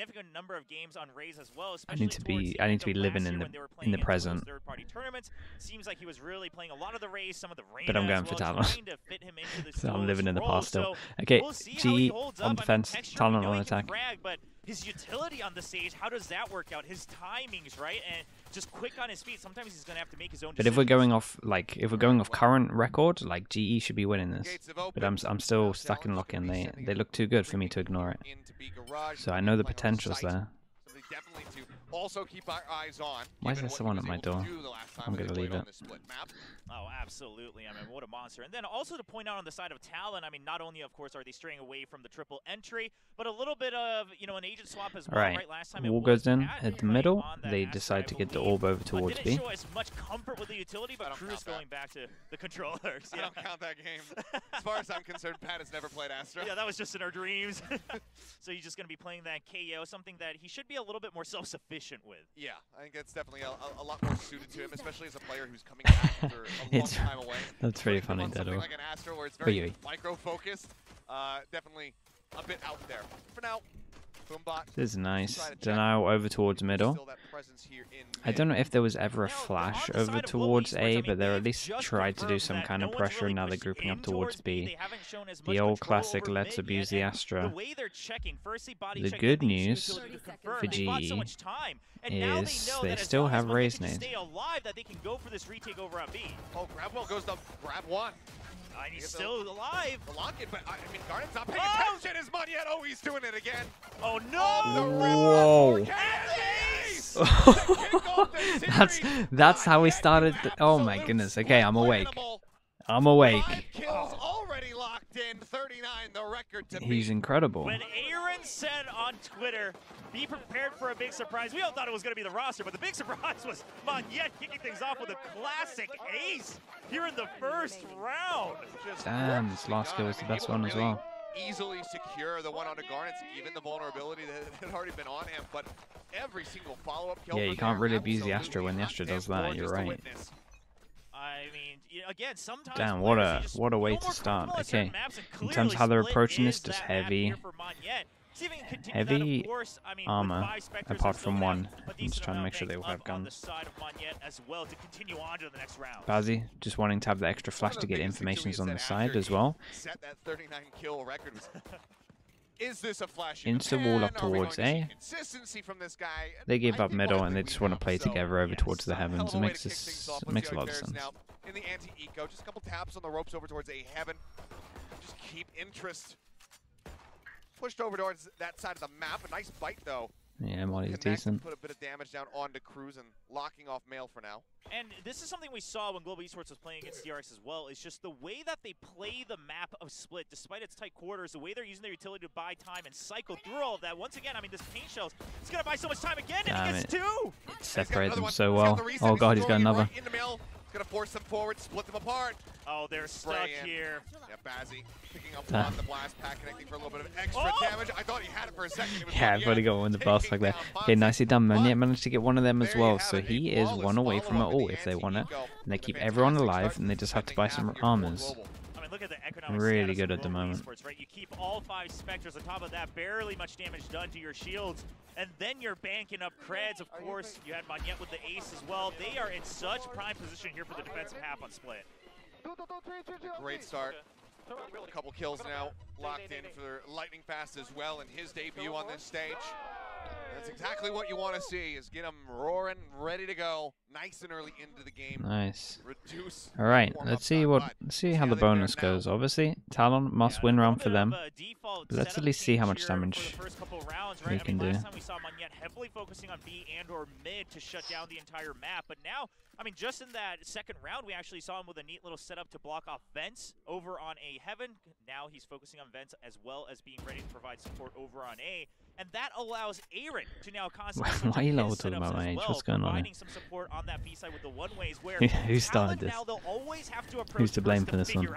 significant number of games on Raze as well. I need to be living in the present. Third-party tournaments. Seems like he was really playing a lot of the Raze, some of the Reyna, But I'm going for Talon. So I'm living in the past still. Okay, GE on defense, Talon on attack. But his utility on the stage, how does that work out? His timings, right? And just quick on his feet. Sometimes he's gonna have to make his own decisions. But if we're going off current record, like GE should be winning this. But I'm still stuck in lock-in. They look too good for me to ignore it. So I know the potential's there. Also keep our eyes on. Why is there someone at my door? I'm gonna leave it. Oh, absolutely. I mean, what a monster. And then also to point out on the side of Talon, I mean, not only, of course, are they straying away from the triple entry, but a little bit of, you know, an agent swap as well. Right. Last time Wall goes in at the middle. They decide to get the orb over towards B. Didn't show as much comfort with the utility, but Cruz going back to the controllers. I don't count that game. As far as I'm concerned, Pat has never played Astra. Yeah, that was just in our dreams. So he's just going to be playing that KO, something that he should be a little bit more self-sufficient with. Yeah, I think that's definitely a lot more suited to him, especially as a player who's coming back after a long time away. That's pretty funny, Something like an Astra where it's very micro-focused, definitely a bit out there. For now, Boombot. This is nice. Now over towards middle. I don't know if there was ever a flash over towards A, but they're at least tried to do some kind of pressure, and now they're grouping up towards B. The old classic, let's abuse the Astra. The good news for GE is they still have Raze nades. Oh, Grabwell goes to grab one. And he's still alive. The lock-in, but I mean, Garnet's not paying attention as much yet. Oh, he's doing it again. Oh no! Whoa! That's how we started. Oh my goodness. Okay, I'm awake. I'm awake. Kills already locked in. 39, the record to He's incredible. When Aaron said on Twitter, be prepared for a big surprise, we all thought it was going to be the roster, but the big surprise was Monyet kicking things off with a classic ace here in the first round. Damn, this last kill was the best one as well. Easily secure the one onto Garnet's, even the vulnerability that had already been on him, but every single follow-up kill. Yeah, you can't really abuse the Astra when the Astra does that, you're right. I mean, again, sometimes damn, what a way to start. Okay, in terms of how they're approaching this, just heavy armor, apart from one. I'm just trying to make sure they all have guns. Bazzi just wanting to have the extra flash to get informations on the side as well. Set that 39 kill record. Is this a flash? Insta wall up towards A. From this guy. They give up middle and they just want to play together over towards the heavens. It makes a lot of sense. Now in the anti-eco, just a couple taps on the ropes over towards A heaven. Just keep interest pushed over towards that side of the map. A nice bite though. Yeah, Molly's decent. Put a bit of damage down onto Cruz and locking off Mail for now. And this is something we saw when Global Esports was playing against DRX as well. It's just the way that they play the map of Split, despite its tight quarters, the way they're using their utility to buy time and cycle through all of that. Once again, I mean, this paint shells, it's going to buy so much time again, and he gets two! It separated them so well. Oh god, he's got another. Gonna force them forward, split them apart. Oh, they're stuck here. Yeah, Bazzi picking up on the blast pack, connecting for a little bit of extra damage. I thought he had it for a second. Yeah, I've got to go on the boss like that. Okay, nicely done. Monyet managed to get one of them as well, so he is one away from it all if they want it. And they keep everyone alive, and they just have to buy some armors. Look at the really good at the moment. Esports, right? You keep all 5 Spectres on top of that, barely much damage done to your shields, and then you're banking up creds. Of course, you had Monyet with the ace as well. They are in such prime position here for the defensive half on Split. Great start. A couple kills now locked in for Lightning Fast as well in his debut on this stage. That's exactly what you want to see, is get him roaring, ready to go, nice and early into the game. Nice. Reduce. All right, let's see how the bonus goes. Obviously, Talon must win round for them. But let's at least see how much damage we can do. Last time we saw Monyet heavily focusing on B and or mid to shut down the entire map, but now, I mean, just in that second round, we actually saw him with a neat little setup to block off vents over on A heaven. Now he's focusing on vents as well as being ready to provide support over on A. And that allows Aaron to now constantly why are you all talking about my age? What's going on here? Some support on that B side with the one-ways where who started this? Who's to blame for this one?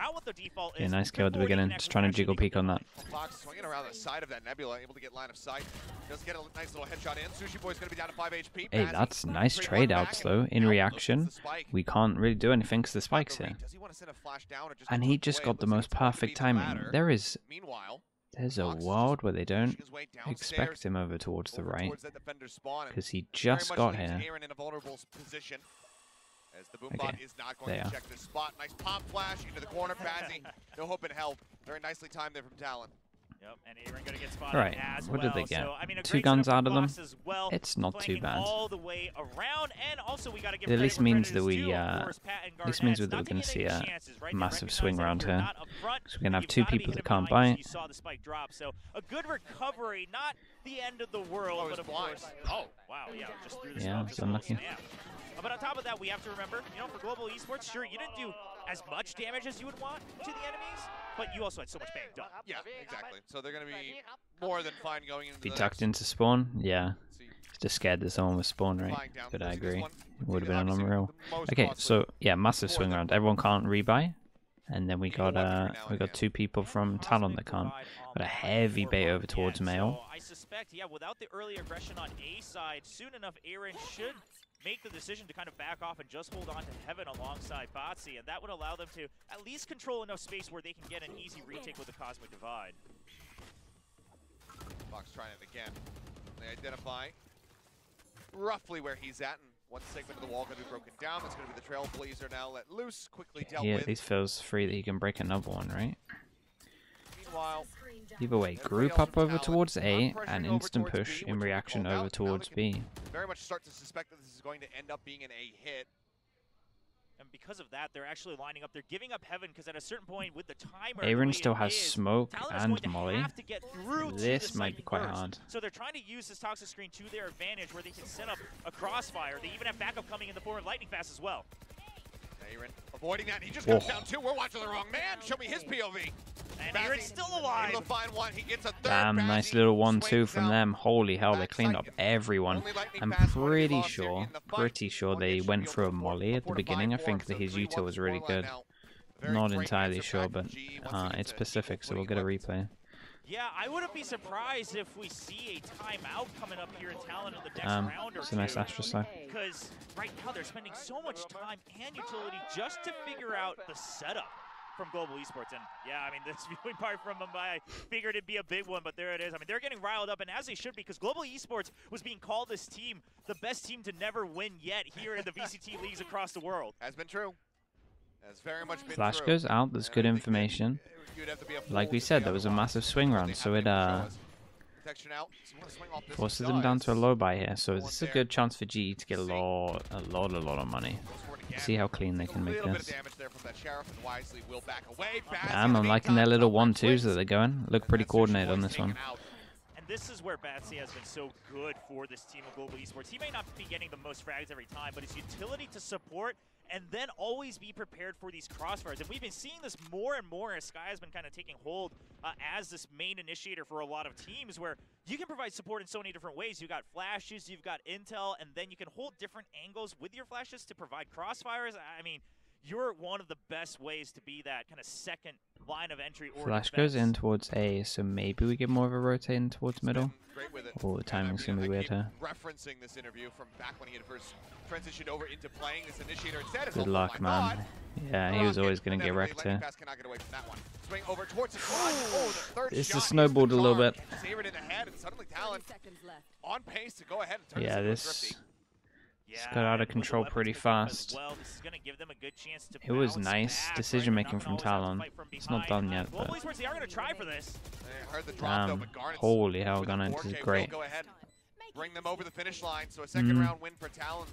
Yeah, nice kill at the beginning. Just trying to jiggle peek on that. Fox swinging around the side of that Nebula, able to get line of sight. Does get a nice little headshot in. Sushi Boy's going to be down to 5 HP. Hey, that's nice trade outs though. In reaction, we can't really do anything because the spike's here. And he just got the most perfect timing. There is There's a world where they don't expect him over towards the right, because he just got here. As the Boombot is not going to check this spot. Nice pop flash into the corner. Bazzi, no hope in hell. Very nicely timed there from Talon. Yep, and Aaron going to get spotted right, as what well. did they get? So, I mean, 2 guns out of them? Well, it's not too bad. All the way around, and also we gotta give it at least means that we, we're going to see a massive swing round here. So we're going to have 2 people that can't bite. You saw the spike drop, so a good recovery, not the end of the world, but of course. Oh, wow, yeah, just threw the smoke. It's unlucky. But on top of that, we have to remember, you know, for global esports, sure, you didn't do as much damage as you would want to the enemies, but you also had so much banged up. Yeah, exactly. So they're going to be more than fine going into Be tucked into spawn? Yeah. Just scared that someone was spawn, right? But I agree. It would have been unreal. Okay, so yeah, massive swing round. Everyone can't rebuy. And then we got 2 people from Talon that can't. Got a heavy bait over towards male. So I suspect, yeah, without the early aggression on A side, soon enough Aaron should make the decision to kind of back off and just hold on to Heaven alongside Botsy, and that would allow them to at least control enough space where they can get an easy retake with the Cosmic Divide. Fox trying it again. They identify roughly where he's at, and one segment of the wall going to be broken down. That's going to be the Trailblazer now let loose, quickly dealt with. Yeah, at least feels free that he can break another one, right? Meanwhile, either way, group up over towards A and instant push in reaction over towards B. Very much start to suspect that this is going to end up being an A hit. And because of that, they're actually lining up. They're giving up Heaven because at a certain point with the timer, Aaron still has smoke and Molly. This might be quite hard. So they're trying to use this toxic screen to their advantage where they can set up a crossfire. They even have backup coming in the form of Lightning Fast as well. Aaron avoiding that. He just comes down 2. We're watching the wrong man. Show me his POV. And Aaron's still alive. Able to find one. He gets a third. Damn, nice little 1-2 from them. Holy hell, they cleaned up everyone. I'm pretty sure they went for a Molly at the beginning. I think that his util was really good. Not entirely sure, but it's Pacific, so we'll get a replay. Yeah, I wouldn't be surprised if we see a timeout coming up here in Talon in the next round or it's a nice Astrocyte. Because right now they're spending so much time and utility just to figure out the setup from Global Esports. And yeah, I mean, this viewing part from Mumbai, I figured it'd be a big one, but there it is. I mean, they're getting riled up, and as they should, because Global Esports was being called this team, the best team to never win yet here in the VCT leagues across the world. Has been true. Has very much been Flash true. goes out, that's good information. Like we said, there was a massive swing round, so it forces them down to a low buy here. So this is a good chance for GE to get a lot of money. See how clean they can make this. Damn, I'm liking their little 1-2s that they're going. Look pretty coordinated on this one. And this is where Batsy has been so good for this team of Global Esports. He may not be getting the most frags every time, but his utility to support and then always be prepared for these crossfires. And we've been seeing this more and more as Sky has been kind of taking hold as this main initiator for a lot of teams, where you can provide support in so many different ways. You've got flashes, you've got intel, and then you can hold different angles with your flashes to provide crossfires. I mean, you're one of the best ways to be that kind of second line of entry. Or Flash defense. goes in towards A, so maybe we get more of a rotating towards middle. Oh, the timing's gonna be weird here. Referencing this interview from back when he had first transitioned over into playing this initiator instead. Good luck, man. Yeah, he was always gonna get wrecked here. This is snowballed a little bit. Yeah, this got out of control pretty fast. It was nice decision making from Talon. It's not done yet, but damn, holy hell, Gunner, this is great. Bring them over the finish line, so a second round win for Talon.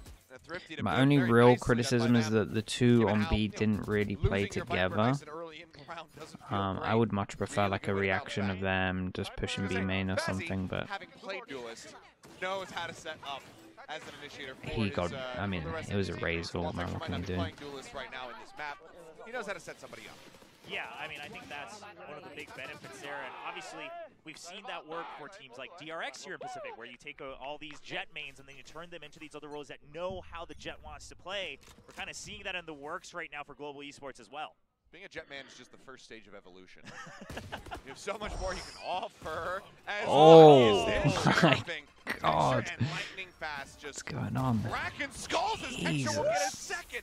My only real criticism is that the 2 on B didn't really play together. I would much prefer like a reaction of them just pushing B main or something, but he got, I mean, it was a raise vault, man, what can you do? He knows how to set somebody up. Yeah, I mean, I think that's one of the big benefits there, and obviously we've seen that work for teams like DRX here in Pacific, where you take all these jet mains and then you turn them into these other roles that know how the jet wants to play. We're kind of seeing that in the works right now for Global Esports as well. Being a jet man is just the first stage of evolution. You have so much more you can offer. Oh my god. And lightning fast just what's going on? Racking skulls as Texture will get a second.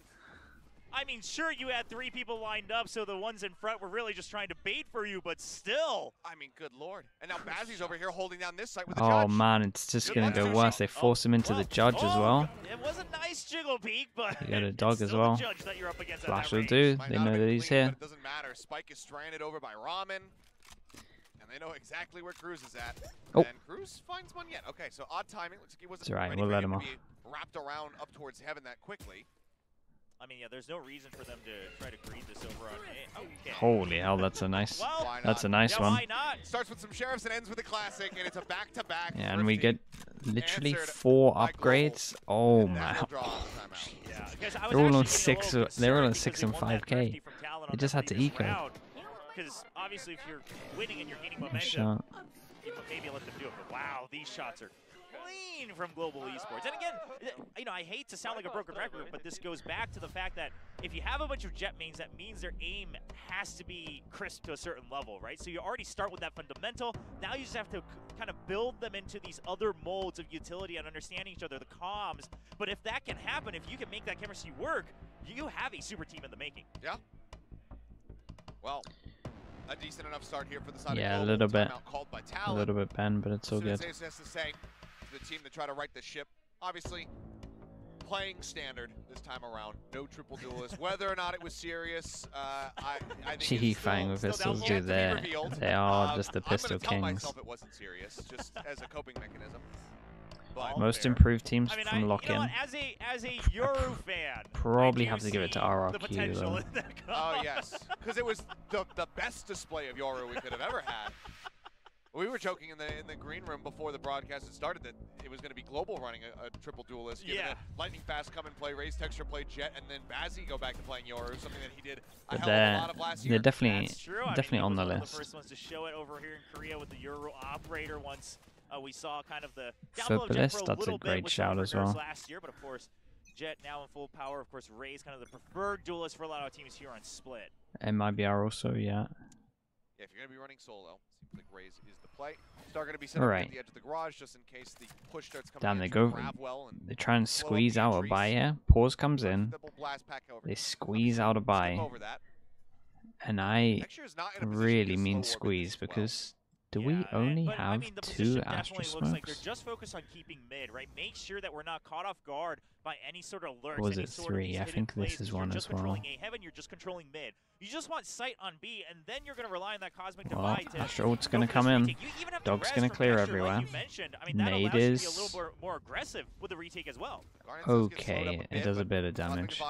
I mean, sure, you had 3 people lined up, so the ones in front were really just trying to bait for you, but still. I mean, good lord. And now Bazzi's over here holding down this site with the Oh judge. man, it's just going to go worse. They force him into the judge as well. It was a nice jiggle peek, but you got a dog as well. Flash will do. They know that he's clean, here. It doesn't matter. Spike is stranded over by Ramen. And they know exactly where Cruz is at. Oh. And Cruz finds one yet. Okay, so odd timing. Looks like he wasn't It's alright, ready we'll for let him him to off. be wrapped around up towards heaven that quickly. I mean, yeah, there's no reason for them to try to greed this over on A. Okay. Holy hell, that's a nice. Well, that's a nice one. Why not? Starts with some sheriffs and ends with a classic, and it's a back-to-back. Yeah, and we get literally 4 upgrades. Oh man. They're all on 6. They're all on 6 and 5K. They just had to eco. Because obviously, if you're winning and you're gaining momentum, maybe let them do it. But wow, these shots are clean from Global Esports. And again, you know, I hate to sound like a broken record, but this goes back to the fact that if you have a bunch of jet mains, that means their aim has to be crisp to a certain level, right? So you already start with that fundamental. Now you just have to kind of build them into these other molds of utility and understanding each other, the comms. But if that can happen, if you can make that chemistry work, you have a super team in the making. Yeah. Well, a decent enough start here for the side yeah, of a little bit. Called by TALON. A little bit Ben, but it's all good. Has to say the team to try to right the ship. Obviously, playing standard this time around. No triple duelists. Whether or not it was serious, I think Gee, Fang with pistols do there. They are just the pistol I'm gonna tell kings. myself it wasn't serious, just as a coping mechanism. But Most improved teams I mean, from lock-in. You know, as a Euro fan, probably have to give it to the RRQ potential though. in that oh yes, because it was the best display of Yoru we could have ever had. We were joking in the green room before the broadcast had started that it was going to be Global running a triple duelist. Yeah. Lightning Fast come and play Raise Texture play Jet, and then Bazzi go back to playing Yoru, something that he did a But hell of a lot of last year. they're definitely That's true. I definitely mean, on the one of list. the first ones to show it over here in Korea with the Euro operator once we saw kind of the Furbalist, that's a great shout as well. Last year, but of course, Jet now in full power. Of course, Ray's kind of the preferred duelist for a lot of teams here on Split. MIBR also, yeah. Yeah, if you're going to be running solo, seems like Raze is the play. Star going to be set up at the edge of the garage just in case the push starts coming. Down they go. They try and squeeze out a buy here. Pause comes in. They squeeze out a buy. And I really mean squeeze because do we only have 2 Astra Looks like they're Smokes? just focused on keeping mid, right? Make sure that we're not caught off guard by any sort of lurks. Or was it 3? I think this is 1 as well. You're just controlling A heaven, you're just controlling mid. You just want sight on B, and then you're going to rely on that Cosmic Well, Divide to Astra ult's going to come in. Dog's going to clear everywhere. Nade is... a little more aggressive with the retake as well. Okay, it does a bit of damage.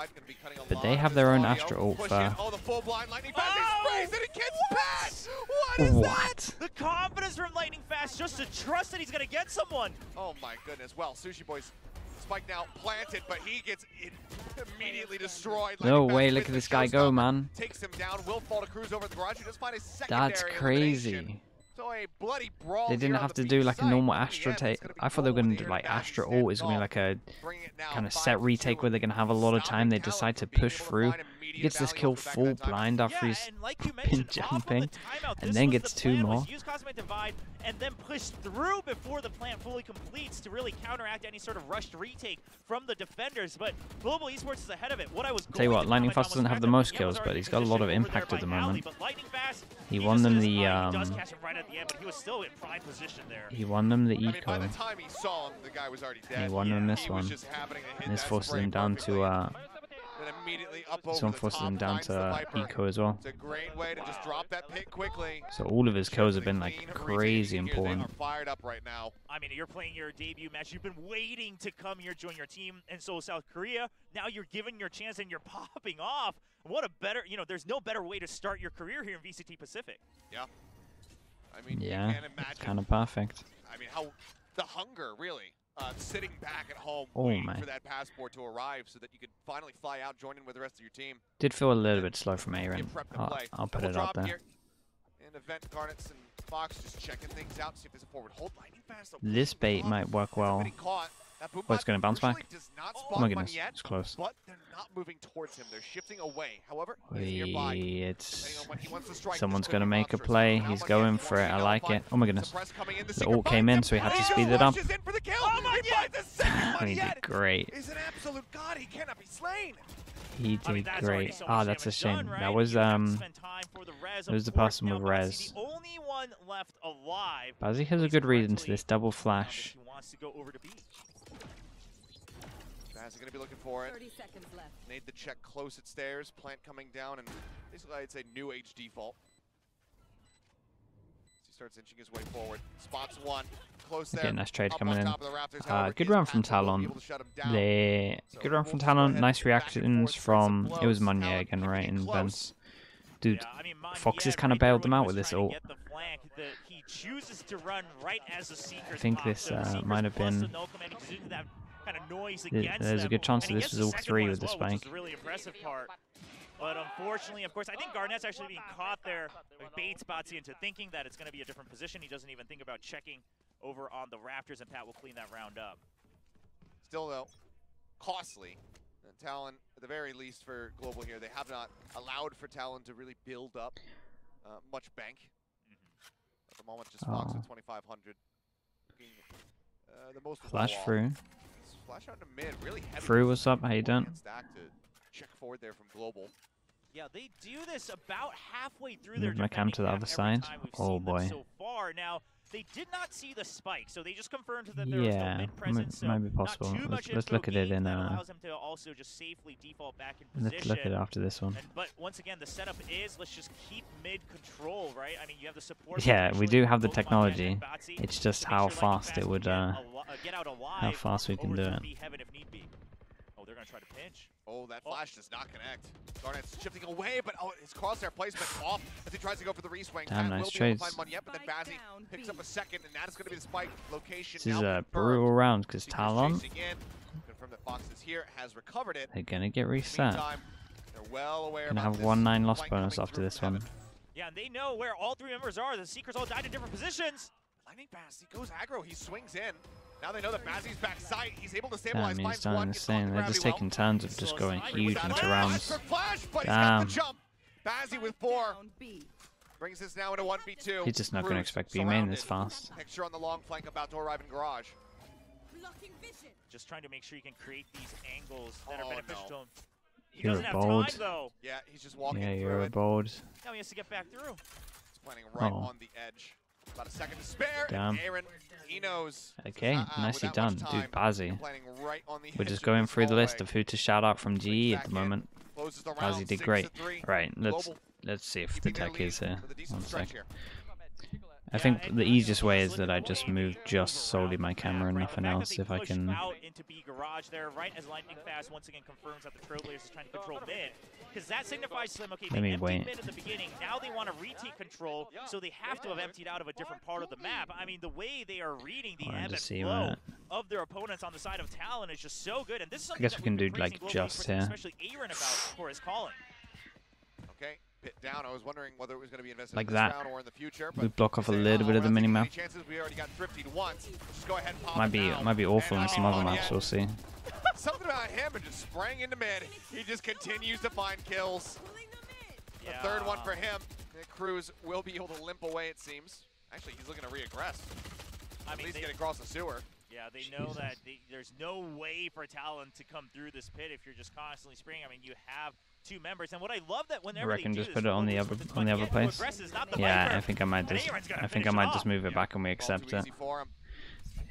But they have their own Astra ult for... Oh, the full blind Lightning Fast, he sprays and it gets bad! What is that? The confidence from Lightning Fast just to trust that he's going to get someone. Oh my goodness. Well, Sushi Boy's Spike now planted, but he gets immediately destroyed. No way, look at this guy go, man. Takes him down, will fall to Cruz over the garage. He just find a secondary That's crazy. So a bloody brawl. They didn't have to do like a normal Astra take. I thought they were going to do like Astra ult is going to be like a kind of set retake where they're going to have a lot of time. They decide to push through. He gets this kill full blind after he's been jumping, and then gets 2 more. Use Cosmic Divide and then push through before the plant fully completes to really counteract any sort of rushed retake from the defenders. But Global Esports is ahead of it. What I was tell you what, Lightning Fast doesn't have the most kills, but he's got a lot of impact at the moment. He won them the he won them the eco. By the time he saw him, the guy was already dead. He won them this one. And this forces him down to this one forces him down to eco as well. It's a great way to just drop that pick quickly. So all of his kills have been like crazy important. They are fired up right now. I mean, you're playing your debut match. You've been waiting to come here, join your team in Seoul, South Korea. Now you're given your chance and you're popping off. What a better, you know, there's no better way to start your career here in VCT Pacific. Yeah. I mean, yeah, you can't imagine. It's kind of perfect. I mean, how the hunger, really. Sitting back at home waiting for that passport to arrive so that you could finally fly out, join in with the rest of your team. Did feel a little bit slow from Aaron. I'll put it up there. And Event, Garnets, and Fox just checking things out, see if there's a forward hold. Lightning Fast. This bait might work well. Oh, it's going to bounce back. Oh my goodness, it's close. But they're not moving towards him. They're shifting away. However, someone's going to make a play. He's going for it. I like it. Oh my goodness. The ult came in, so he had to speed it up. Oh And he did great. He's an absolute god. He cannot be slain. He did great. So that's a shame. done, right? That was it was the person with res. The only one left alive. Bazzi has a good read into this double flash. He wants to go over to B. Bazzi going to be looking for it. 30 seconds left. Made the check close at stairs. Plant coming down, and basically I'd say new age default. He starts inching his way forward. Spots one. Close there. Okay, nice trade Up coming on in. top of the Raptors, however, Good his run from Panther will be Talon. able to shut him down. Good run from Talon. Nice reactions from it was Monye again, right? In vents. Dude, Foxes kind of bailed them out with this ult. He chooses to run right as the Seekers I think pop. this So the Seekers might have plus been. the no command, he didn't have kind of noise against There's a them. good chance And that he this gets was all second three one with the as well, which spike. is a really impressive part. But unfortunately, of course, I think Garnett's actually being caught there. Baits Batsy into thinking that it's going to be a different position. He doesn't even think about checking over on the Raptors, and Pat will clean that round up. Still, though, costly. Talon, at the very least for Global here, they have not allowed for Talon to really build up much bank. At the moment, just Fox at 2,500. The most Flash through. Flash out to mid, really heavy. Through, what's up? How you doing? Stack to check forward there from Global. Yeah, they do this about halfway through Move their my cam to the other side. Oh boy. So far now, they did not see the spike, so they just confirmed that there was no mid presence. Might be possible. Let's look at it in. Allows them to also just safely default back in position. Let's look at it after this one. But once again, the setup is let's just keep mid control, right? I mean, you have the support. Yeah, we do have the technology. It's just how fast it would. How fast we can do it. Oh, they're gonna try to pinch. Oh, that flash does not connect. Garnett's shifting away, but his crosshair placement off as he tries to go for the reswing. Damn, nice trades. Find one yet, but then Bazzi picks up a second, and that is going to be the spike location. This is a brutal round because Talon. Confirm that Fox is here, has recovered it. They're gonna get reset. They're well aware. Gonna have 1-9 loss bonus after this one. Yeah, and they know where all three members are. The Seekers all died in different positions. Lightning Pass, he goes aggro, he swings in. Now they know that Bazzi's back sight. He's able to Damn, stabilize. he's done the same. They're just taking turns of just going huge into rounds. Damn. Bazzi with 4. Brings this now into 1v2. He's just not going to expect B main this fast. Picture on the long flank about to arrive in garage. Just trying to make sure he can create these angles that are beneficial to him. He You're doesn't have bold. time, though. Yeah, he's just walking Yeah, through you're it. bold. Now he has to get back through. He's planning right on the edge. About a second to spare. Damn. Aaron, he knows. Okay, nicely done. Dude, Bazzi. Right We're just going through the list of who to shout out from GE at the moment. Bazzi did great. Right, let's see if the tech is here. 1 sec. I think the easiest way is that I just move just solely my camera and nothing else if I can. Out into B garage there, right as Lightning Fast once again confirms that the Trailblazers is trying to control mid, because that signifies to them, okay, they emptied mid at the beginning, now they want to retake control, so they have to have emptied out of a different part of the map. I mean, the way they are reading the ebb and flow of their opponents on the side of Talon is just so good, and this is something I guess we can do like just here. Especially Aaron about for his calling. Okay. Pit down. I was wondering whether it was going to be invested like in that. This round or in the future, we block off a little bit of the minimap. We already got thrifty once. Just go ahead and pop might be awful in some other maps. We'll see. Something about him and just sprang into mid. He just continues to find kills. The third one for him. Cruz will be able to limp away. It seems. Actually, he's looking to re-aggress. At least get across the sewer. Yeah, they know that there's no way for Talon to come through this pit if you're just constantly spraying. I mean, you have 2 members, and what I love that whenever I reckon they do just put it on the other place. Yeah, I think I might just move it back and we accept it.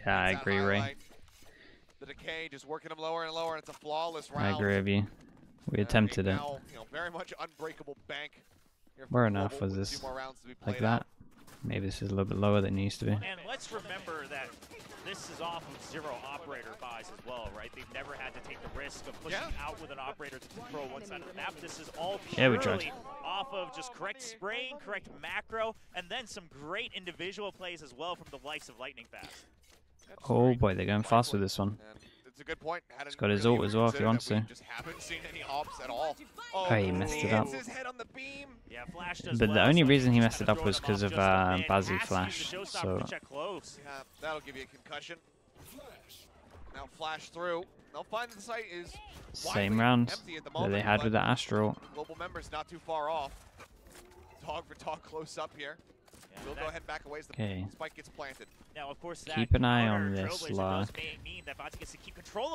Yeah, I agree, Ray. The decay just working him lower and lower, and it's a flawless round. I agree with you. We attempted it. Very much unbreakable bank. Where enough was this? Like that? Maybe this is a little bit lower than it used to be. And let's remember that this is off of 0 operator buys as well, right? They've never had to take the risk of pushing out with an operator to control one side of the map. This is all purely off of just correct spraying, correct macro, and then some great individual plays as well from the likes of Lightning Fast. Oh boy, they're going fast with this one. It's a good point. He's got his ult as well if he wants to. Just haven't seen any ops at all. Oh, he messed it up. Yeah, Flash does But the only reason he messed it up was because of Bazzi Flash. So that'll give you a concussion. Now Flash through. They'll find the site is same round that they had with the Astral. Global members not too far off. Dog for dog close up here. We'll go ahead and back away as the spike gets planted. Now, of course, keep an eye on this, Lark.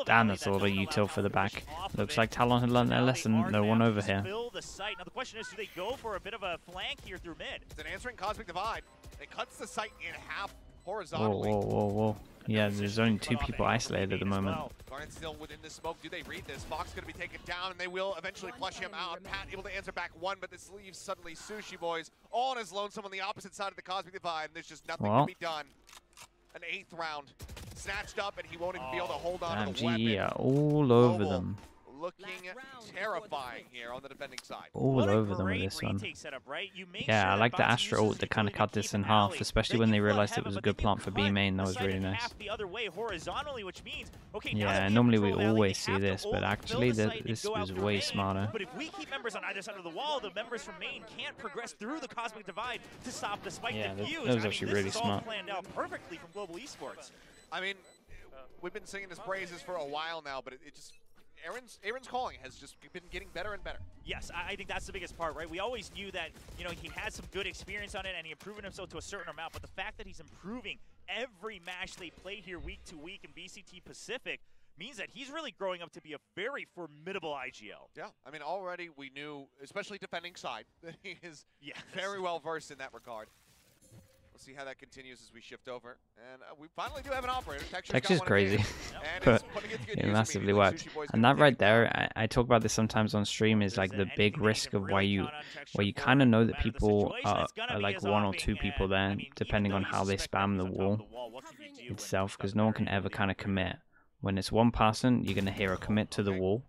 Damn, that's a lot of util for the back. Looks like Talon had learned their lesson. No one over here. Now, the question is, do they go for a bit of a flank here through mid? It's an answering Cosmic Divide. It cuts the site in half horizontally. Whoa. Yeah, there's only 2 people isolated at the moment. Garnet still within the smoke. Do they read this? Fox going to be taken down, and they will eventually flush him out. Pat able to answer back 1, but this leaves suddenly Sushi Boys all on his lonesome on the opposite side of the Cosmic Divide, and there's just nothing to be done. An 8th round snatched up, and he won't even be able to hold on to the weapon. GE are all over them. Looking terrifying here on the defending side. All over them with this one. Yeah, I like the Astra ult that kind of cut this in half, especially when they realized it was a good plant for B main. That was really nice. Yeah, normally we always see this, but actually this was way smarter. But if we keep members on either side of the wall, the members from main can't progress through the Cosmic Divide to stop the spike defuse. That was actually really smart. Planned out perfectly from Global Esports. I mean, we've been singing his praises for a while now, but it just... Aaron's calling has just been getting better and better. Yes, I think that's the biggest part, right? We always knew that, you know, he had some good experience on it and he had proven himself to a certain amount, but the fact that he's improving every match they play here week to week in BCT Pacific means that he's really growing up to be a very formidable IGL. Yeah, I mean, already we knew, especially defending side, that he is very well versed in that regard. We'll see how that continues as we shift over. And we finally do have an operator. Texture's crazy, but it massively works. And that right there, I talk about this sometimes on stream, is like the big risk of why you kind of know that people are like 1 or 2 people there, depending on how they spam the wall itself, because no one can ever kind of commit. When it's 1 person, you're going to hear a commit to the wall,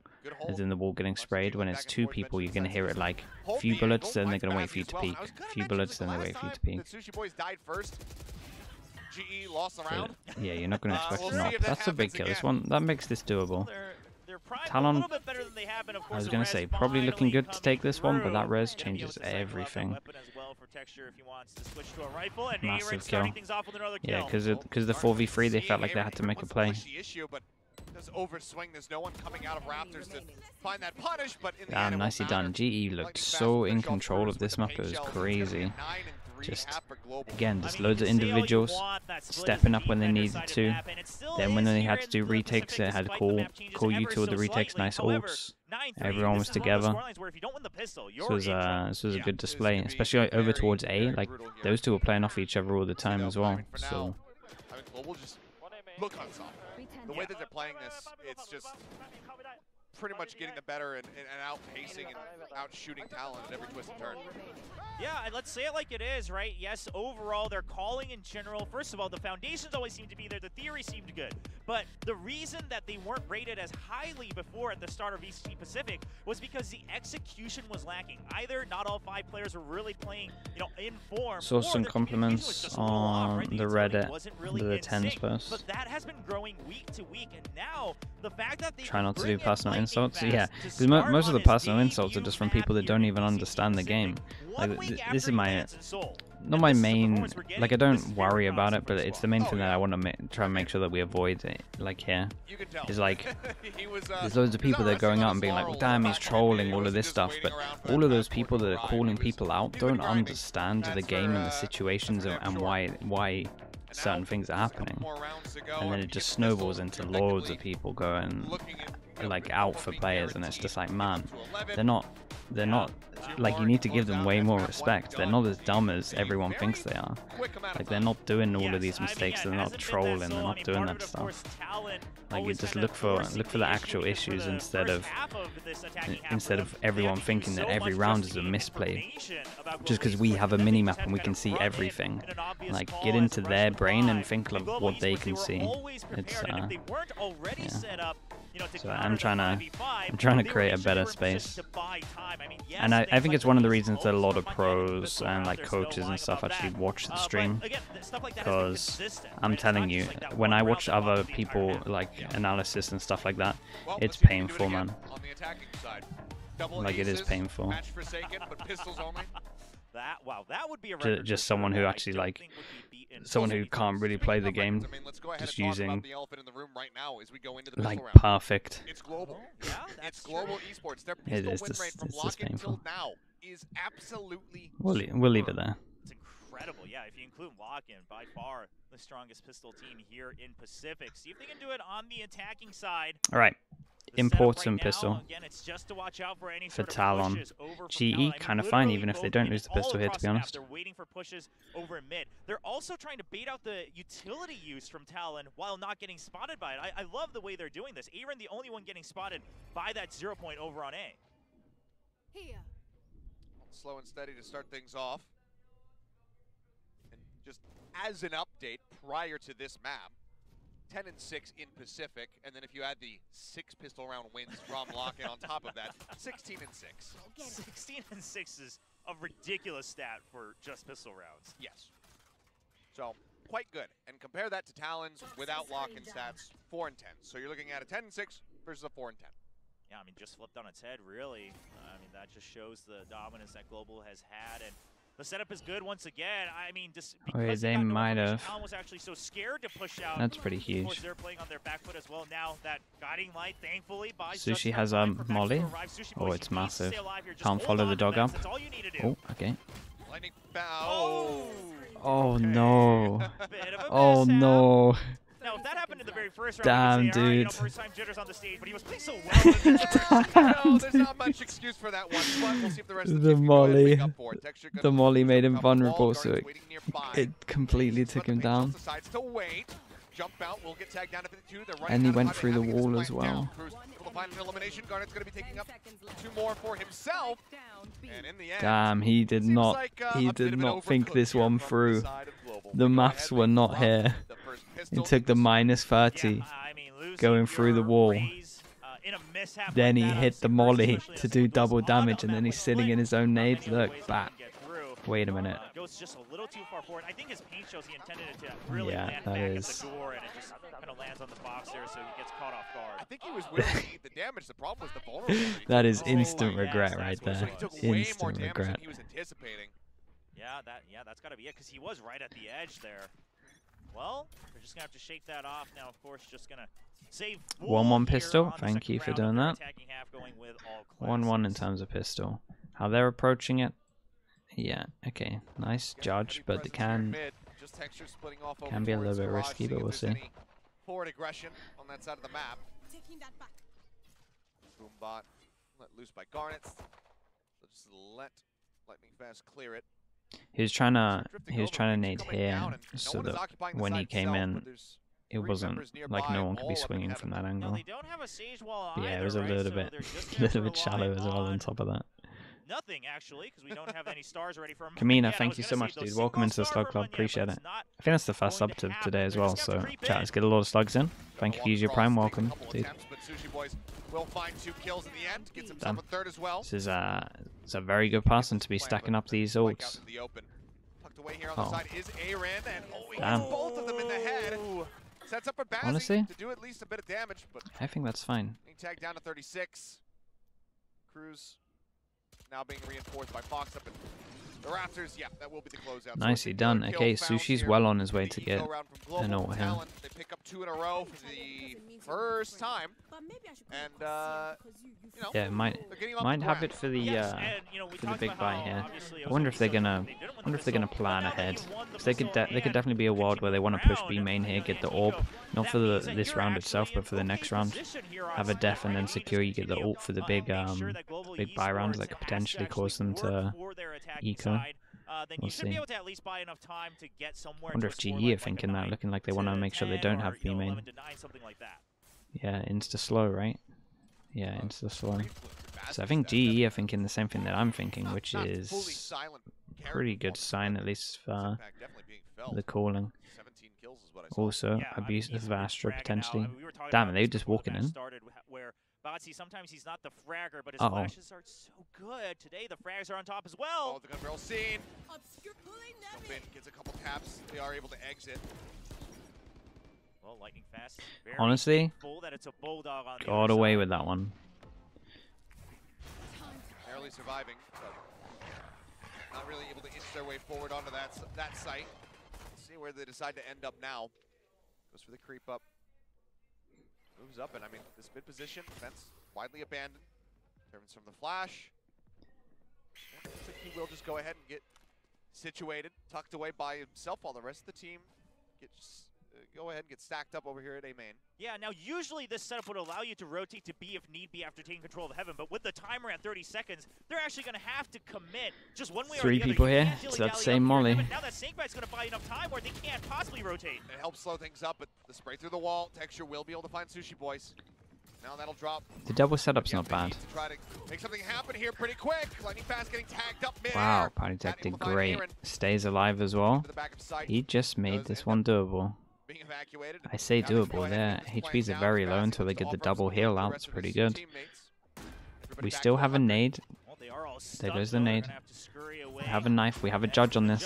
as in the wall getting sprayed. When it's 2 people, you're going to hear it like a few bullets, then they're going to wait for you to peek. A few bullets, then they wait for you to peek. Sushi Boys died first. GE lost the round. Yeah, you're not going to expect to not. That's a big kill. This one, that makes this doable. Talon, I was going to say, probably looking good to take this one, but that res changes everything. Massive kill. Yeah, because the 4v3, they felt like they had to make a play. Does overswing. There's no one coming out of Raptors to find that punish, but in the damn, nicely done. GE looked so in control of this map, it was crazy. Just, again, just loads of individuals stepping up when they needed to. Then when they had to do retakes, they had cool U2 of the retakes, nice ults. Everyone was together. This was a good display, especially over towards A. Like, those 2 were playing off each other all the time as well. So, I mean, Global just look on top. The way that they're playing this, it's just pretty much getting the better and outpacing and out-shooting Talon at every twist and turn. Yeah, let's say it like it is, right? Yes, overall, their calling in general, first of all, the foundations always seem to be there. The theory seemed good. But the reason that they weren't rated as highly before at the start of BCT Pacific was because the execution was lacking. Either not all 5 players were really playing, you know, in form. Saw some compliments on the Reddit, the 10s post. But that has been growing week to week, and now the fact that they try not to do personal insults. Yeah, because most of the personal insults are just from people that don't even understand the game. Like, this is my, not my main, like, I don't worry about it, but it's the main thing that I want to try and make sure that we avoid it, like, here. Is like, there's loads of people that are going out and being like, well, damn, he's trolling, all of this stuff, but all of those people that are calling people out don't understand the game and the situations and why certain things are happening. And then it just snowballs into loads of people going, like, out for players, and it's just like, man, they're not, like, you need to give them way more respect. They're not as dumb as everyone thinks they are. Like, they're not doing all of these mistakes, they're not trolling, they're not doing that stuff. Like, you just look for the actual issues instead of everyone thinking that every round is a misplay. Just because we have a mini-map and we can see everything. Like, get into their brain and think of what they can see. It's, yeah. So I'm trying to create a better space, and I think it's one of the reasons that a lot of pros and like coaches and stuff actually watch the stream, because I'm telling you, when I watch other people like analysis and stuff like that, it's painful, man. Like, it is painful. That would be a just someone who actually, like, someone who can't really play the game, just using, like, perfect. It's global. It's global esports. Their pistol win rate from lock until now is absolutely. We'll leave it there. It's incredible. Yeah, if you include Lock-in, by far the strongest pistol team here in Pacific. See if they can do it on the attacking side. All right. Important pistol again, it's just to watch out for any for sort of Talon. pushes over GE kind of fine, even if they don't lose the pistol here, to be honest. They're waiting for pushes over mid. They're also trying to bait out the utility use from Talon while not getting spotted by it. I love the way they're doing this. Aaron, the only one getting spotted by that 0 point over on A. Here. Slow and steady to start things off. And just as an update prior to this map, 10-6 in Pacific, and then if you add the 6 pistol round wins from Lock-in on top of that, 16-6. 16-6 is a ridiculous stat for just pistol rounds. Yes. So quite good. And compare that to Talon's without Lock-in stats, 4-10. So you're looking at a 10-6 versus a 4-10. Yeah, I mean, just flipped on its head, really. I mean, that just shows the dominance that Global has had, and the setup is good once again. I mean, just because they might have. Talon was actually so scared to push out. That's pretty huge. Of course, they're playing on their back foot as well. Now that guiding light, thankfully, by Sushi has a molly. Oh, it's massive. Can't follow the dog up. Oh, okay. Lightning bow. Oh no. Oh no. Now, if that happened in the very first Damn, round, say, dude. You know, first time jitters on the stage, but he was playing so well. No, there's not much excuse for that one, but we'll see if the rest of The the team molly. can go ahead and make up for it. The molly made him vulnerable, so Guardians waiting nearby. it completely took him down. Decides to wait. Jump out, will get tagged down to 52. They're running And he out of went time. through the They have to get wall this as plant down. well. Cruz will find an elimination. Garnet's going to be taking up 2 more for himself. And in the end, Damn, he did seems not. like, He a bit did of an not think overcook this here one from through. side of Global. The Go maths ahead, were they not drop here. the first He pistol took the because -30, Yeah, I mean, losing going through the your wall. raise, in a mishap Then like he that on hit the Super, molly especially to as do someone double goes on damage, a and then map he's with sitting in Blitz, his own many nade. other Look, ways they back. can get through. Wait a minute. Goes just a little too far forward. I think his paint shows he intended it to really Yeah, land that back is. at the door, and it just kind of lands on the box there, so he gets caught off guard. I think he was willing to eat the damage. The problem was the vulnerability. That is Oh, instant yes, regret that's right what So there. he took way more Instant damage regret. than he was anticipating. Yeah, that's got to be it, because he was right at the edge there. Well, they're just going to have to shake that off now, of course, just going to save 1-1 here pistol. on the Thank second you for round doing of their that. attacking half, going with all 1-1 in classes. terms of pistol. How they're approaching it. Yeah, okay. Nice judge, but they can Just Texture splitting off over be a little towards bit Garage, risky, seeing but if we'll there's see. any forward aggression on that side of the map. Taking that back. Boombot let loose by Garnet. So just let Lightning Fast clear it. He was trying to Drifting he was over, trying to Breach nade coming here down, and no so one is that occupying the when he side came itself, in, but there's it 3 wasn't members like no nearby, one could be all up in swinging heaven. from that No, angle. they don't have a sage wall Yeah, either, it was a right? little So bit they're just a gonna little bit rely shallow as well on on top of that. nothing, actually, because we don't have any stars ready for him. Kamina, Yeah, I thank was you gonna so say much, those dude. Welcome single into the star Slug from Club. him, yeah, Appreciate but it. it's not I think that's the first going sub to happen. today as They're well, just gonna so creep chat, in. let's get a lot of slugs in. Thank you for using your Prime. Welcome, dude. But Sushi Boys will find 2 kills in the end. Gets himself Damn. a third as well. This is it's a very good person to be stacking up these Mike out ults. in the open. Tucked away here on the Oh. side is Aaron, and he Damn. gets both of them in the head. Sets up a Bazzi Honestly? to do at least a bit of damage, but I think that's fine. being tagged down to 36. Cruz now being reinforced by Fox up in the Raptors. Yeah, that will be the closeout. Nicely done. Okay, Sushi's well on his way to get an ult here. They pick up 2 in a row for the first time, and you know, Yeah, might they're getting off might the have ground. it for the Yes, and, you know, we for the talked big about buy how here. obviously it I was wonder gonna if they're be so gonna tough. They didn't win the wonder if they're gonna pistol, but plan now that ahead. he won the 'Cause they could pistol they could and definitely be a ward where they want to push B round, main here, get the and orb, Nico, not that for means that this you're round actually itself, in but for the okay next round. position here on Have a site, def and right? then You need to secure. You get the continue, ult for the and big make sure that Global big buy rounds that Esports could has potentially to cause them actually to work for their attacking eco. side. Then We'll you should be see. able to at least buy enough time to get somewhere. Wonder to if a score GE are like a thinking that, 9 looking like they want to make sure they 10 don't or, have you B know, main. 11 to 9, something like that. Yeah, insta slow, right? Yeah, insta slow. So I think GE are thinking the same thing that I'm thinking, which is pretty good sign, at least for the calling. Also, Yeah, abuse of he's Astra fragging out. potentially. We were talking Damn, about they this just before the walking match in. started, where Batsy, sometimes he's not the fragger, but his Uh-oh. flashes are so good. Today, the frags are on top as well. Oh, the gun barrel scene. Obscure pulling Jump them in, gets a couple taps. They are able to exit. Well, lightning fast. Very Honestly, full that it's a bulldog on the got other away side. with that one. Barely surviving, but not really able to inch their way forward onto that site. Let's see where they decide to end up now. Goes for the creep up. Moves up, and I mean, this mid position, fence widely abandoned. Turns from the flash. Yeah, looks like he will just go ahead and get situated, tucked away by himself, while the rest of the team gets go ahead and get stacked up over here at A main. Yeah, now usually this setup would allow you to rotate to B if need be after taking control of Heaven, but with the timer at 30 seconds, they're actually going to have to commit just one way or the other. 3 people here, it's that same molly. Now that Snakebite's going to buy enough time where they can't possibly rotate. It helps slow things up, but the spray through the wall, Texture will be able to find Sushi Boys. Now that'll drop. The double setup's not bad. To try to make something happen here pretty quick. Lightning Fast getting tagged up mid-air. Wow, Party Tech did great. Stays alive as well. He just made this one doable. I say doable there. HPs are very low until they get the double heal out. It's pretty good. We still have a nade. There goes the nade. We have a knife. We have a judge on this.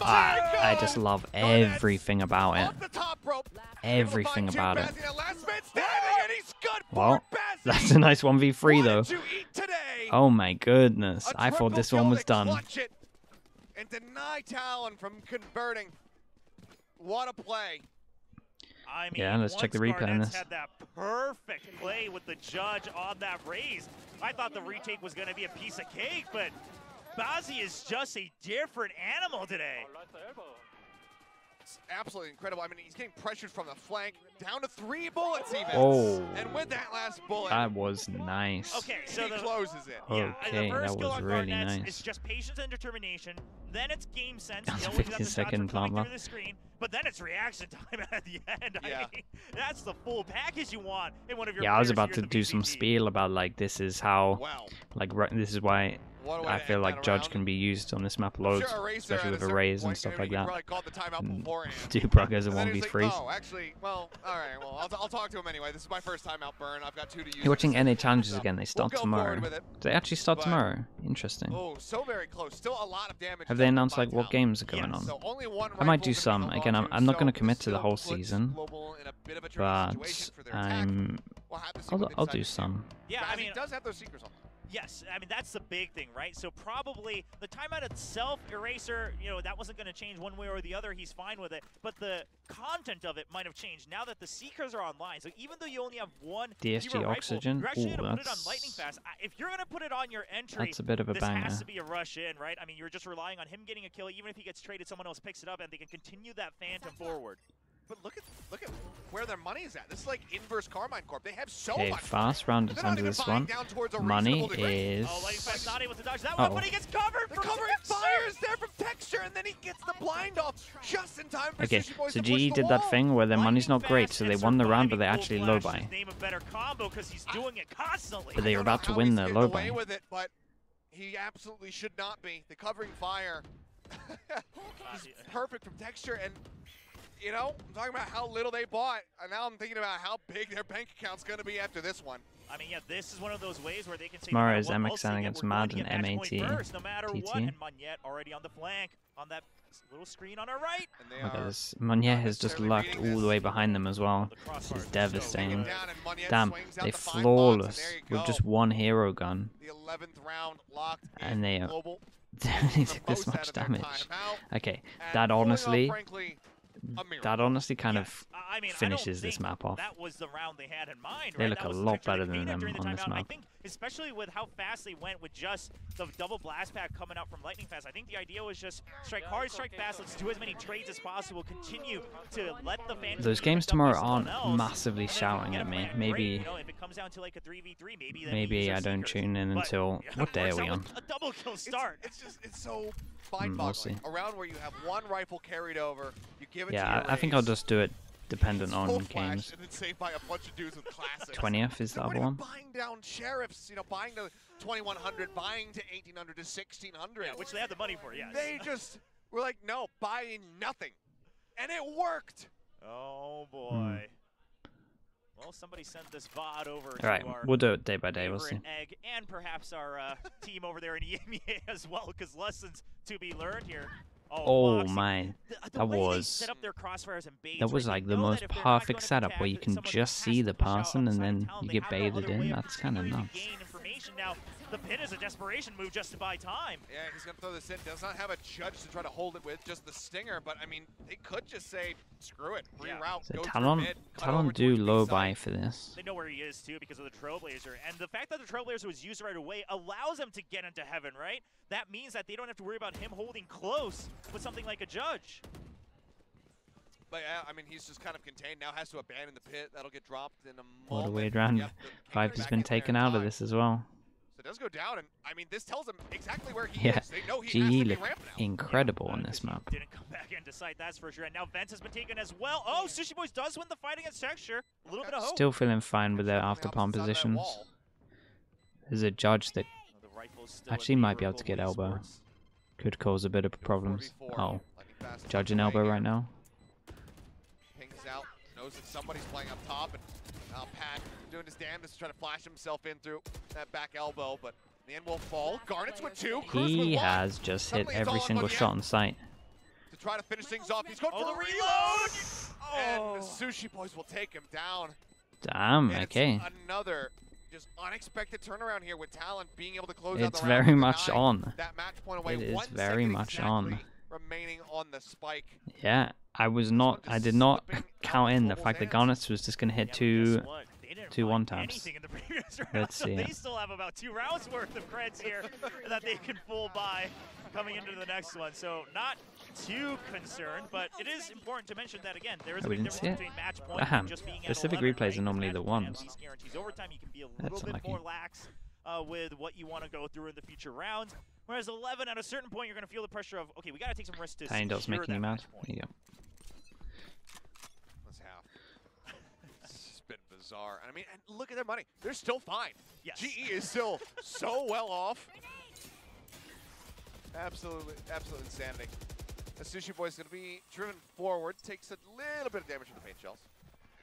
I just love everything about it. Everything about it. Well, that's a nice 1v3 though. Oh my goodness. I thought this one was done. And deny Talon from converting. What a play. I mean, yeah, let's check the replay on this. Had that perfect play with the judge on that raise. I thought the retake was going to be a piece of cake, but Bazzi is just a different animal today. It's absolutely incredible. I mean, he's getting pressured from the flank, down to 3 bullets even. Oh, and with that last bullet, that was nice. Okay, so he closes it. Yeah, okay, that was really nice. It's just patience and determination. Then it's game sense. That's You know, 50-second plant through the screen, but then it's reaction time at the end. Yeah. I mean, that's the full package you want in one of your. Yeah, I was about to do some spiel about like this is how, like this is why I feel like Judge can be used on this map loads, especially with arrays and stuff like that. Dubrug as a 1v3. Oh, actually, well, all right, well, I'll talk to him anyway. This is my first time out burn. I've got 2 to use. You're watching NA challenges again. They start tomorrow. Do they actually start tomorrow? Interesting. Oh, so very close. Still a lot of damage. Have they announced like what games are going on? So only one I might do some. Again, I'm not going to commit to the whole season, but I'll do some. Yeah, I mean, it does have those secrets on. Yes, I mean, that's the big thing, right? So probably the timeout itself, Eraser, you know, that wasn't going to change one way or the other. He's fine with it. But the content of it might have changed now that the Seekers are online. So even though you only have one DSG Oxygen, rifle, you're actually going to put it on Lightning Fast. If you're going to put it on your entry, that's a bit of a banger. This has to be a rush in, right? I mean, you're just relying on him getting a kill. Even if he gets traded, someone else picks it up, and they can continue that Phantom forward. But look at where their money is at. This is like inverse Carmine Corp. They have so much. Fast round is under this one. Money is. Oh, Lightning Fast not able to dodge that one, but he gets covered. The covering fires there from Texture, and then he gets the blind off just in time for okay, Sushi Boys so to push GE the did that thing where their money's not great, so they won the round, but they actually low buy. Name a better combo because he's doing it constantly. But they were about to win the low buy. With it, but he absolutely should not be. The covering fire is perfect from Texture, and you know, I'm talking about how little they bought, and now I'm thinking about how big their bank account's going to be after this one. I mean, yeah, this is one of those ways where they can say tomorrow is MXN against Mad and MAT. No matter what, and Monette already on the flank, on that little screen on our right. Look at this. Monette has just lucked all the way behind them as well. This is devastating. Damn, they flawless with just one hero gun. And they took this much damage. Okay, that honestly kind of finishes this map off. That was the round they had in mind. They look a lot better than them on this map. I think, especially with how fast they went with just the double blast pack coming out from Lightning Fast, I think the idea was just strike hard, strike fast. Let's do as many trades as possible. Continue to let the fans. Those games tomorrow aren't massively shouting at me. Maybe. You know, if it comes down to like a 3v3, maybe I don't tune in until what day are we on? A double kill start. It's so mind-boggling. Around where you have one rifle carried over, you give it to your I think I'll just do it dependent on games. And then saved by a bunch of dudes with classics. 20th is the other one. Buying down sheriffs, you know, buying to 2100, buying to 1800 to 1600. Yeah, which they had the money for, yes. They just were like, no, buying nothing. And it worked. Oh, boy. Well, somebody sent this VOD over to right, our we'll do it day by day. We'll see. Egg, and perhaps our team over there in EMEA as well, because lessons to be learned here. Oh my, that was like the most perfect setup where you can just see the person and then you get baited in. That's kind of nuts. Now, the pin is a desperation move just to buy time. Yeah, he's going to throw this in. Does not have a judge to try to hold it with, just the stinger. But, I mean, they could just say, screw it, reroute, So go Talon, mid, Talon do low buy for this. They know where he is, too, because of the Trailblazer. And the fact that the Trailblazer was used right away allows him to get into heaven, right? That means that they don't have to worry about him holding close with something like a judge. But, yeah, I mean, he's just kind of contained. Now has to abandon the pit. That'll get dropped in a moment. What a weird round. Yep, Viper's been taken out of this as well. So it does go down, and I mean, this tells him exactly where he is. They know he has GE to be look ramped now. incredible on this map. Didn't come back into sight, that's for sure. And now Vents has been taken as well. Oh, Sushi Boys does win the fight against Texture. A little bit of hope. Still feeling fine with their after palm positions. There's a judge that actually might be able to get elbow. Could cause a bit of problems. Oh, judge and elbow right now. Pings out, knows that somebody's playing up top, and now Pat doing his damnedest to try to flash himself in through that back elbow, but the end will fall. Garnet's with 2. Cruz with 1. He has just hit every single shot in sight. To try to finish things off, he's going for a reload! And the Sushi Boys will take him down. Damn, And okay. it's another just unexpected turnaround here with Talon being able to close out the It's round very with much 9. on. That match point away. It is 1 very second much exactly on. remaining on the spike. Yeah, I did not count in the fact that Garnets was just going to hit two one taps. Let's see. They still have about 2 rounds worth of creds here that they can full by coming into the next one. So not too concerned, but it is important to mention that again, there is a big difference between match point and just being at Pacific 11, replays are right? normally the ones. Guarantees overtime, you can be a That's little bit unlucky. more lax with what you want to go through in the future rounds. Whereas 11, at a certain point, you're going to feel the pressure of, okay, we got to take some risks to Tiny Dot's secure making that you mad. match point. There you go. Let's have. It's been bizarre. And I mean, and look at their money. They're still fine. Yes. GE is still so well off. Absolutely, absolute insanity. The Sushi Boy's going to be driven forward. Takes a little bit of damage from the paint shells.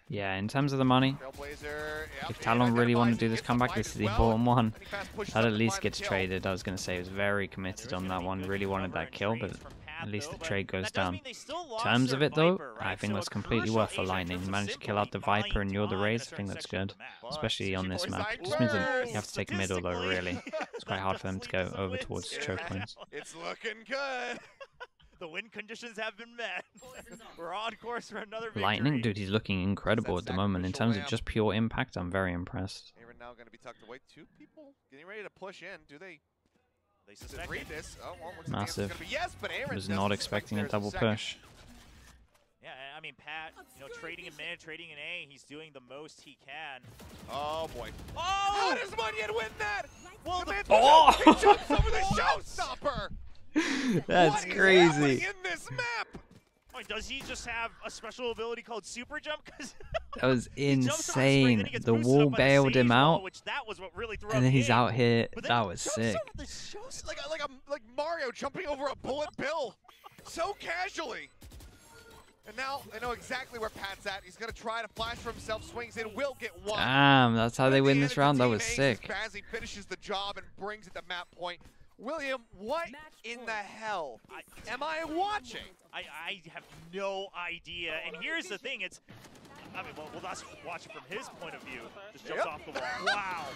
Yeah, in terms of the money, Trailblazer, if Talon really want to do this comeback, this is the important one. That at least gets traded. I was going to say, he was very committed on that one. Really wanted that kill, but at least the trade goes down. In terms of it, though, I think that's completely worth for Lightning. You managed to kill out the Viper and you're the Raze. I think that's good, especially on this map. It just means that you have to take middle, though, really. It's quite hard for them to go over towards choke points. It's looking good. The win conditions have been met. We're on course for another victory. Lightning, dude, he's looking incredible at the moment. In terms of just pure impact, I'm very impressed. Aaron now going to be tucked away. 2 people getting ready to push in. Do they suspect read this? Oh, well, looks Massive. like the answer's gonna be yes, but Aaron Was doesn't not suspect expecting a there's double second. push. Yeah, I mean, Pat, trading in mid, trading in A, he's doing the most he can. Oh, boy. Oh! How does Munyan win that? Well, The man's Oh! he jumps over the showstopper! That's what is crazy. happening in this map? Oh, does he just have a special ability called Super Jump? Cause That was he jumps from the screen, insane. then he gets The boosted wall up by the bailed him Sage Wall, out, which that was what really threw and up then the he's game. out here. But then That he was jumps sick. over the showstopper. Like Mario jumping over a bullet bill. So casually. And now they know exactly where Pat's at. He's going to try to flash for himself. Swings in, will get one. Damn, that's how But they at the win end, this it's a round. That team was ace as sick. Bazzi finishes the job and brings it to map point. William, what in the hell am I watching? I have no idea. And here's the thing, I mean, well, let's watch it from his point of view. Just jumps off the wall. Wow.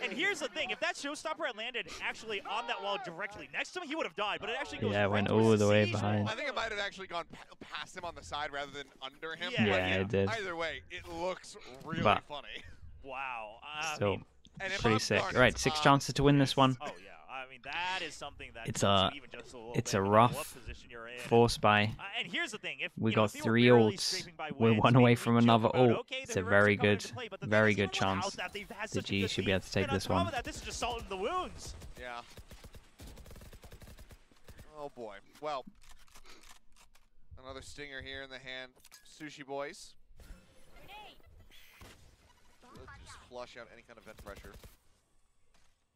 And here's the thing, if that showstopper had landed actually on that wall directly next to him, he would have died. But it actually goes Yeah, it went right towards all the way Sage Wall. behind. I think it might have actually gone past him on the side rather than under him. Yeah, but Yeah, it did. Either way, it looks really But- funny. Wow. Still, And if pretty I'm sick. Garnet, Right, 6 chances to win this one. Oh, yeah. I mean, that is something that It's puts a- you even just a little it's bit a no matter rough what position you're in. Force buy. And here's the thing, if We you know, got if they were 3 barely ults. scraping by We're wins, 1 maybe away we from joke another about, ult. okay, It's the a heroics very are coming good, into play, but the very thing is, good even without chance. that, they've had The such a G good should be lead. able to take And on this top one. of that, this is just salt in the wounds. Yeah. Oh boy. Well, another stinger here in the hand. Sushi Boys. Let's just flush out any kind of vent pressure.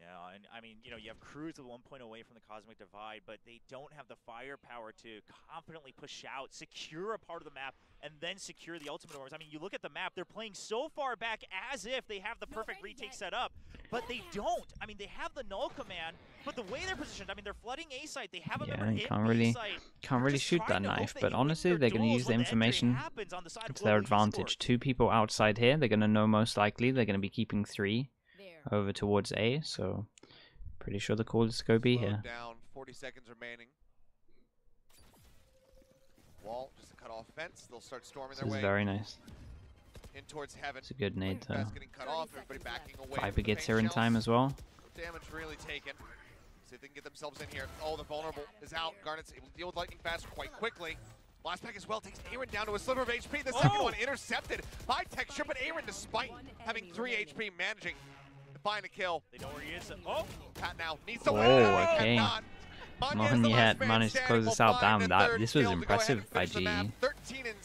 Yeah, and I mean, you know, you have Cruz at 1 point away from the Cosmic Divide, but they don't have the firepower to confidently push out, secure a part of the map, and then secure the ultimate orbs. I mean, you look at the map, they're playing so far back as if they have the perfect retake set up, but they don't. I mean, they have the null command, but the way they're positioned, I mean, they're flooding A site. They have a member in can't B really, site. can't really Just shoot trying that to hope knife. that But you win honestly, their they're going to duels use the when entry information happens on the side of to their Global advantage. Esports. 2 people outside here. They're going to know most likely. They're going to be keeping 3 over towards A. So Pretty sure the call is to go B here. Down, 40 seconds remaining. Wall, just a cut off fence. They'll start storming their This is way very nice. in towards heaven. It's a good nade though. Fast getting cut off, everybody backing away. Viper gets here in time as well. Damage really taken. See if they can get themselves in here. Oh, the vulnerable is out. Garnet's able to deal with lightning fast quite quickly. Last pack as well takes Aaron down to a sliver of HP. The second one intercepted by Texture, but Aaron, despite having 3 HP, managing to find a kill. They know where he is. Oh, Pat now needs to win. Okay. Mon yet managed to close this out. Damn, this was impressive by GE. 13 and